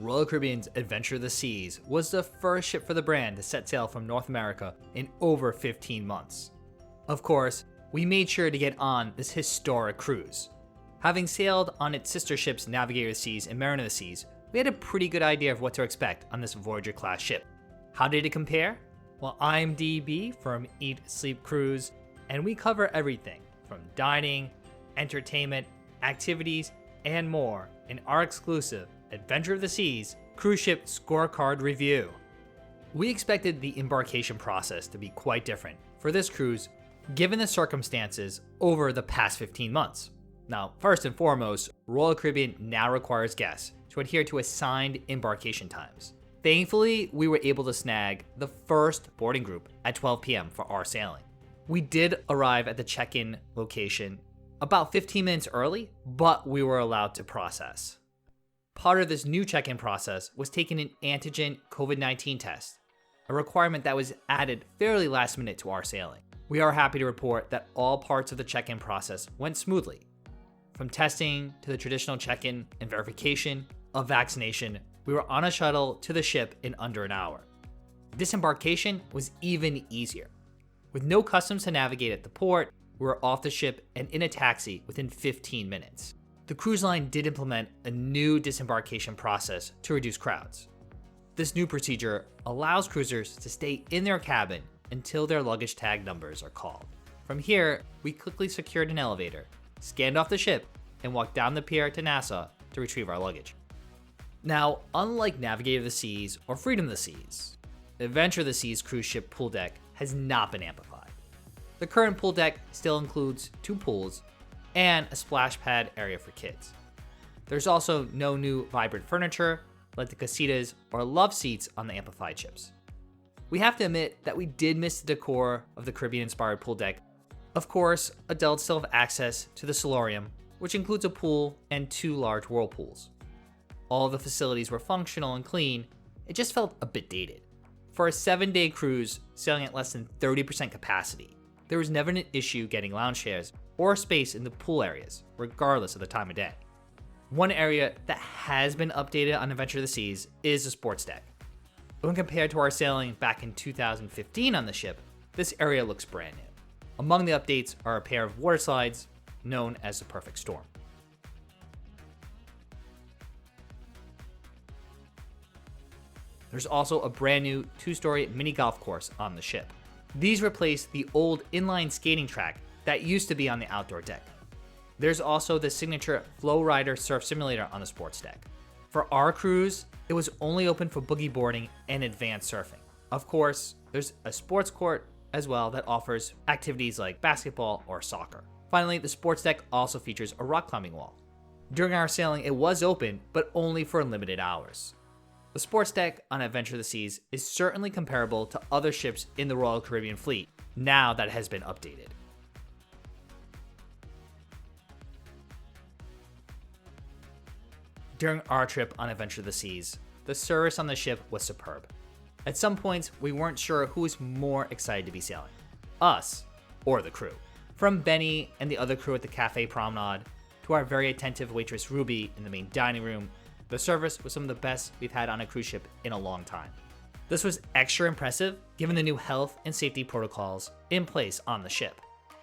Royal Caribbean's Adventure of the Seas was the first ship for the brand to set sail from North America in over 15 months. Of course, we made sure to get on this historic cruise. Having sailed on its sister ships Navigator of the Seas and Mariner of the Seas, we had a pretty good idea of what to expect on this Voyager-Class ship. How did it compare? Well, I'm DB from Eat, Sleep, Cruise, and we cover everything from dining, entertainment, activities, and more in our exclusive Adventure of the Seas cruise ship scorecard review. We expected the embarkation process to be quite different for this cruise given the circumstances over the past 15 months. Now, first and foremost, Royal Caribbean now requires guests to adhere to assigned embarkation times. Thankfully, we were able to snag the first boarding group at 12 p.m. for our sailing. We did arrive at the check-in location about 15 minutes early, but we were allowed to process. Part of this new check-in process was taking an antigen COVID-19 test, a requirement that was added fairly last minute to our sailing. We are happy to report that all parts of the check-in process went smoothly. From testing to the traditional check-in and verification of vaccination, we were on a shuttle to the ship in under an hour. Disembarkation was even easier. With no customs to navigate at the port, we were off the ship and in a taxi within 15 minutes. The cruise line did implement a new disembarkation process to reduce crowds. This new procedure allows cruisers to stay in their cabin until their luggage tag numbers are called. From here, we quickly secured an elevator, scanned off the ship, and walked down the pier to Nassau to retrieve our luggage. Now, unlike Navigator of the Seas or Freedom of the Seas, Adventure of the Seas cruise ship pool deck has not been amplified. The current pool deck still includes 2 pools and a splash pad area for kids. There's also no new vibrant furniture like the casitas or love seats on the amplified ships. We have to admit that we did miss the decor of the Caribbean-inspired pool deck. Of course, adults still have access to the solarium, which includes a pool and 2 large whirlpools. All of the facilities were functional and clean, it just felt a bit dated. For a 7-day cruise sailing at less than 30% capacity, there was never an issue getting lounge chairs or space in the pool areas, regardless of the time of day. One area that has been updated on Adventure of the Seas is the sports deck. When compared to our sailing back in 2015 on the ship, this area looks brand new. Among the updates are a pair of water slides known as the Perfect Storm. There's also a brand new 2-story mini golf course on the ship. These replace the old inline skating track that used to be on the outdoor deck. There's also the signature Flow Rider surf simulator on the sports deck. For our cruise, it was only open for boogie boarding and advanced surfing. Of course, there's a sports court as well that offers activities like basketball or soccer. Finally, the sports deck also features a rock climbing wall. During our sailing, it was open, but only for limited hours. The sports deck on Adventure of the Seas is certainly comparable to other ships in the Royal Caribbean fleet, now that it has been updated. During our trip on Adventure of the Seas, the service on the ship was superb. At some points, we weren't sure who was more excited to be sailing, us or the crew. From Benny and the other crew at the Cafe Promenade, to our very attentive waitress Ruby in the main dining room, the service was some of the best we've had on a cruise ship in a long time. This was extra impressive given the new health and safety protocols in place on the ship.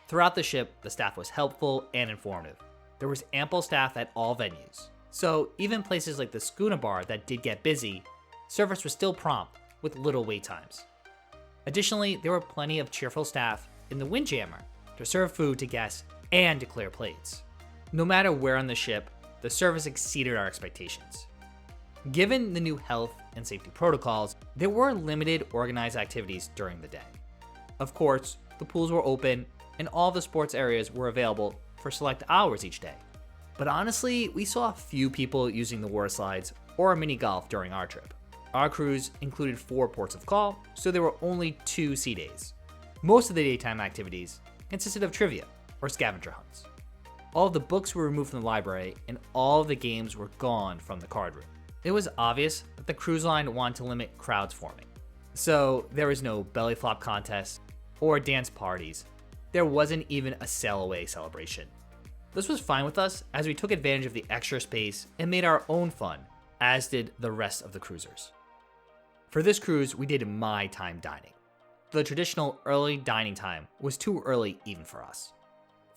Throughout the ship, the staff was helpful and informative. There was ample staff at all venues. So even places like the Schooner Bar that did get busy, service was still prompt with little wait times. Additionally, there were plenty of cheerful staff in the Windjammer to serve food to guests and to clear plates. No matter where on the ship, the service exceeded our expectations. Given the new health and safety protocols, there were limited organized activities during the day. Of course, the pools were open and all the sports areas were available for select hours each day. But honestly, we saw a few people using the water slides or mini golf during our trip. Our cruise included 4 ports of call, so there were only 2 sea days. Most of the daytime activities consisted of trivia or scavenger hunts. All of the books were removed from the library and all of the games were gone from the card room. It was obvious that the cruise line wanted to limit crowds forming. So there was no belly flop contest or dance parties. There wasn't even a sail away celebration. This was fine with us as we took advantage of the extra space and made our own fun as did the rest of the cruisers. For this cruise, we did my time dining. The traditional early dining time was too early even for us.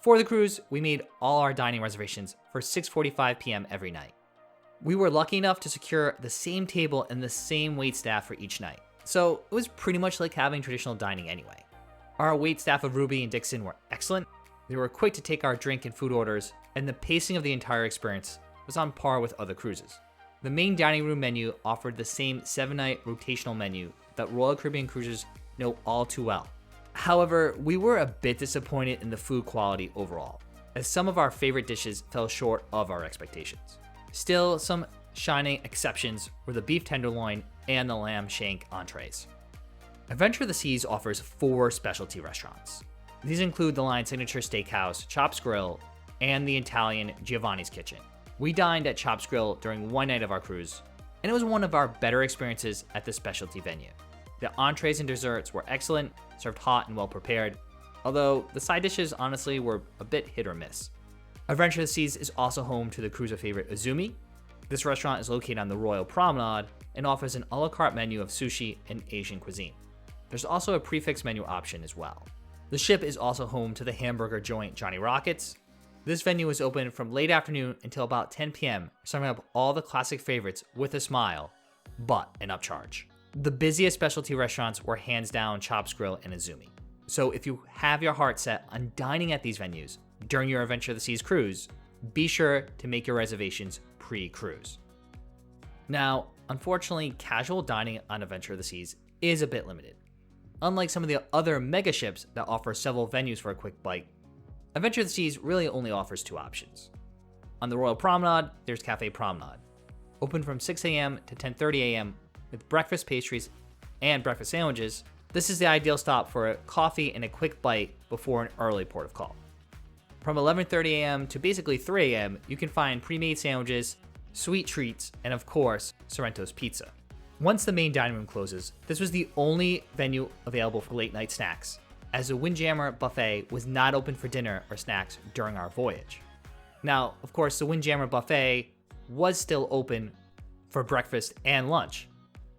For the cruise, we made all our dining reservations for 6:45 p.m. every night. We were lucky enough to secure the same table and the same waitstaff for each night, so it was pretty much like having traditional dining anyway. Our waitstaff of Ruby and Dixon were excellent. They were quick to take our drink and food orders, and the pacing of the entire experience was on par with other cruises. The main dining room menu offered the same 7-night rotational menu that Royal Caribbean cruises know all too well. However, we were a bit disappointed in the food quality overall, as some of our favorite dishes fell short of our expectations. Still, some shining exceptions were the beef tenderloin and the lamb shank entrees. Adventure of the Seas offers 4 specialty restaurants. These include the line's signature steakhouse, Chops Grill, and the Italian Giovanni's Kitchen. We dined at Chops Grill during one night of our cruise, and it was one of our better experiences at this specialty venue. The entrees and desserts were excellent, served hot and well prepared, although the side dishes honestly were a bit hit or miss. Adventure of the Seas is also home to the cruiser favorite Izumi. This restaurant is located on the Royal Promenade and offers an a la carte menu of sushi and Asian cuisine. There's also a prefix menu option as well. The ship is also home to the hamburger joint Johnny Rockets. This venue is open from late afternoon until about 10 p.m., serving up all the classic favorites with a smile, but an upcharge. The busiest specialty restaurants were hands down Chops Grill and Izumi. So if you have your heart set on dining at these venues during your Adventure of the Seas cruise, be sure to make your reservations pre-cruise. Now, unfortunately, casual dining on Adventure of the Seas is a bit limited. Unlike some of the other mega ships that offer several venues for a quick bite, Adventure of the Seas really only offers 2 options. On the Royal Promenade, there's Cafe Promenade, open from 6 a.m. to 10:30 a.m. with breakfast pastries and breakfast sandwiches. This is the ideal stop for a coffee and a quick bite before an early port of call. From 11:30 a.m. to basically 3 a.m., you can find pre-made sandwiches, sweet treats, and of course, Sorrento's Pizza. Once the main dining room closes, this was the only venue available for late night snacks, as the Windjammer Buffet was not open for dinner or snacks during our voyage. Now, of course, the Windjammer Buffet was still open for breakfast and lunch.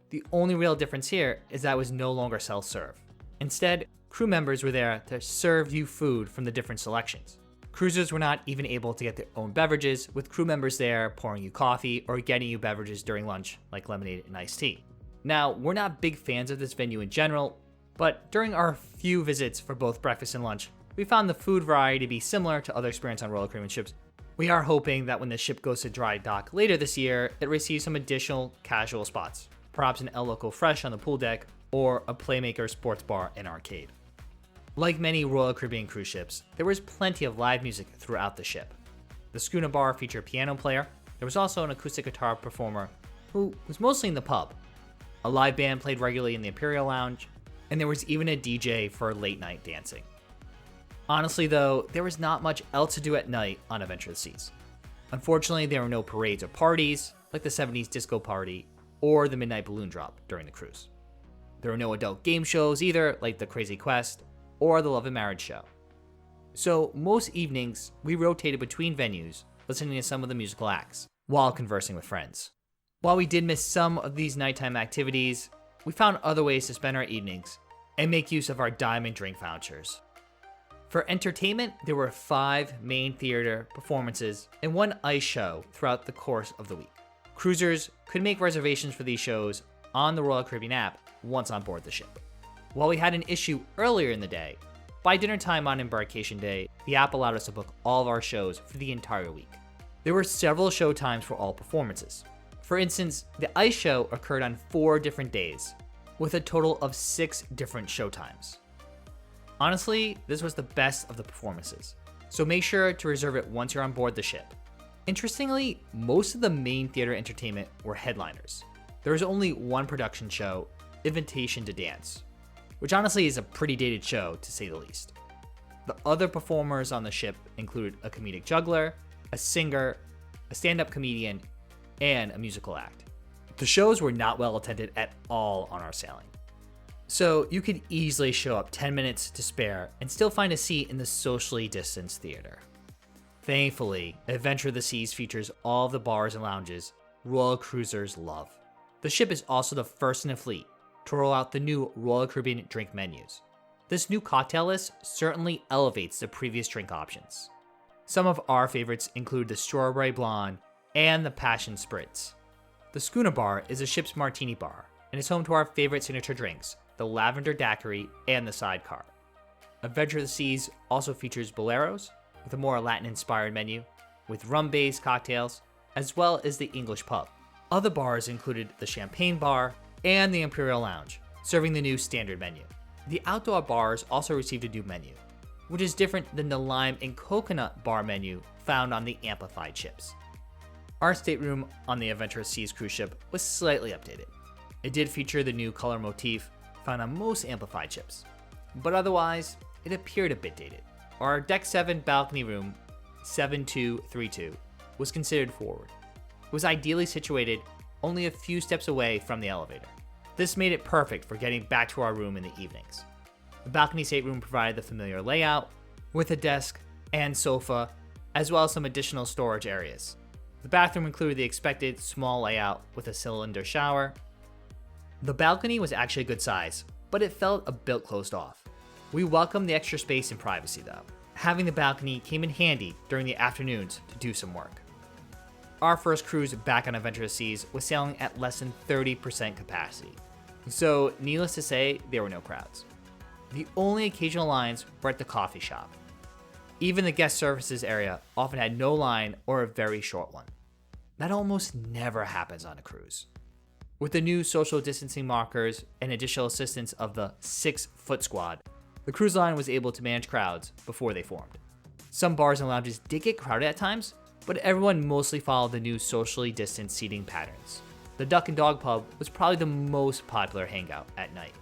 The only real difference here is that it was no longer self-serve. Instead, crew members were there to serve you food from the different selections. Cruisers were not even able to get their own beverages, with crew members there pouring you coffee or getting you beverages during lunch, like lemonade and iced tea. Now, we're not big fans of this venue in general, but during our few visits for both breakfast and lunch, we found the food variety to be similar to other experience on Royal Caribbean ships. We are hoping that when the ship goes to dry dock later this year, it receives some additional casual spots, perhaps an El Loco Fresh on the pool deck, or a Playmaker sports bar and arcade. Like many Royal Caribbean cruise ships, there was plenty of live music throughout the ship. The Schooner Bar featured a piano player. There was also an acoustic guitar performer who was mostly in the pub. A live band played regularly in the Imperial Lounge, and there was even a DJ for late night dancing. Honestly though, there was not much else to do at night on Adventure of the Seas. Unfortunately, there were no parades or parties, like the 70s disco party or the midnight balloon drop during the cruise. There were no adult game shows either, like the Crazy Quest or the Love and Marriage show. So most evenings, we rotated between venues, listening to some of the musical acts, while conversing with friends. While we did miss some of these nighttime activities, we found other ways to spend our evenings and make use of our diamond drink vouchers. For entertainment, there were 5 main theater performances and 1 ice show throughout the course of the week. Cruisers could make reservations for these shows on the Royal Caribbean app once on board the ship. While we had an issue earlier in the day, by dinner time on Embarkation Day, the app allowed us to book all of our shows for the entire week. There were several show times for all performances. For instance, the ice show occurred on 4 different days, with a total of 6 different show times. Honestly, this was the best of the performances, so make sure to reserve it once you're on board the ship. Interestingly, most of the main theater entertainment were headliners. There was only one production show, Invitation to Dance, which honestly is a pretty dated show to say the least. The other performers on the ship included a comedic juggler, a singer, a stand-up comedian, and a musical act. The shows were not well attended at all on our sailing. So you could easily show up 10 minutes to spare and still find a seat in the socially distanced theater. Thankfully, Adventure of the Seas features all of the bars and lounges Royal cruisers love. The ship is also the first in the fleet to roll out the new Royal Caribbean drink menus. This new cocktail list certainly elevates the previous drink options. Some of our favorites include the Strawberry Blonde and the Passion Spritz. The Schooner Bar is the ship's martini bar, and is home to our favorite signature drinks, the Lavender Daiquiri and the Sidecar. Adventure of the Seas also features boleros, with a more Latin-inspired menu, with rum-based cocktails, as well as the English pub. Other bars included the Champagne Bar and the Imperial Lounge, serving the new standard menu. The outdoor bars also received a new menu, which is different than the lime and coconut bar menu found on the amplified ships. Our stateroom on the Adventure of the Seas cruise ship was slightly updated. It did feature the new color motif found on most amplified ships, but otherwise, it appeared a bit dated. Our Deck 7 balcony room, 7232, was considered forward. It was ideally situated only a few steps away from the elevator. This made it perfect for getting back to our room in the evenings. The balcony stateroom provided the familiar layout, with a desk and sofa, as well as some additional storage areas. The bathroom included the expected small layout with a cylinder shower. The balcony was actually a good size, but it felt a bit closed off. We welcomed the extra space and privacy though. Having the balcony came in handy during the afternoons to do some work. Our first cruise back on Adventure of the Seas was sailing at less than 30% capacity, so needless to say, there were no crowds. The only occasional lines were at the coffee shop. Even the guest services area often had no line or a very short one. That almost never happens on a cruise. With the new social distancing markers and additional assistance of the 6-foot squad, the cruise line was able to manage crowds before they formed. Some bars and lounges did get crowded at times, but everyone mostly followed the new socially distanced seating patterns. The Duck and Dog Pub was probably the most popular hangout at night.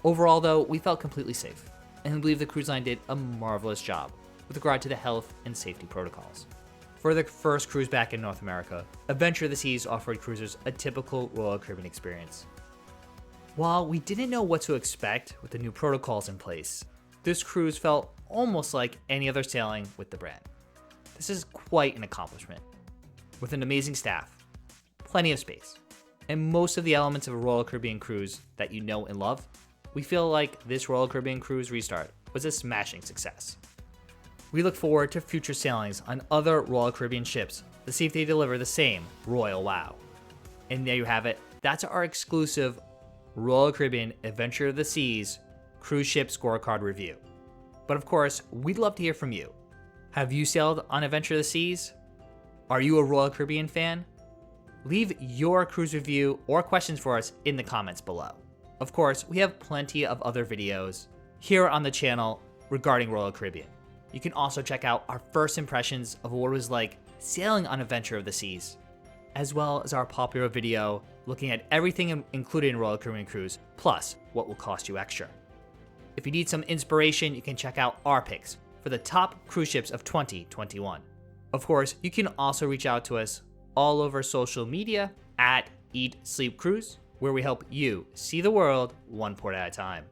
Overall though, we felt completely safe, and believe the cruise line did a marvelous job with regard to the health and safety protocols. For the first cruise back in North America, Adventure of the Seas offered cruisers a typical Royal Caribbean experience. While we didn't know what to expect with the new protocols in place, this cruise felt almost like any other sailing with the brand. This is quite an accomplishment. With an amazing staff, plenty of space, and most of the elements of a Royal Caribbean cruise that you know and love, we feel like this Royal Caribbean cruise restart was a smashing success. We look forward to future sailings on other Royal Caribbean ships to see if they deliver the same royal wow. And there you have it. That's our exclusive Royal Caribbean Adventure of the Seas cruise ship scorecard review. But of course, we'd love to hear from you. Have you sailed on Adventure of the Seas? Are you a Royal Caribbean fan? Leave your cruise review or questions for us in the comments below. Of course, we have plenty of other videos here on the channel regarding Royal Caribbean. You can also check out our first impressions of what it was like sailing on Adventure of the Seas, as well as our popular video looking at everything included in Royal Caribbean Cruise, plus what will cost you extra. If you need some inspiration, you can check out our picks for the top cruise ships of 2021. Of course, you can also reach out to us all over social media at Eat Sleep Cruise, where we help you see the world one port at a time.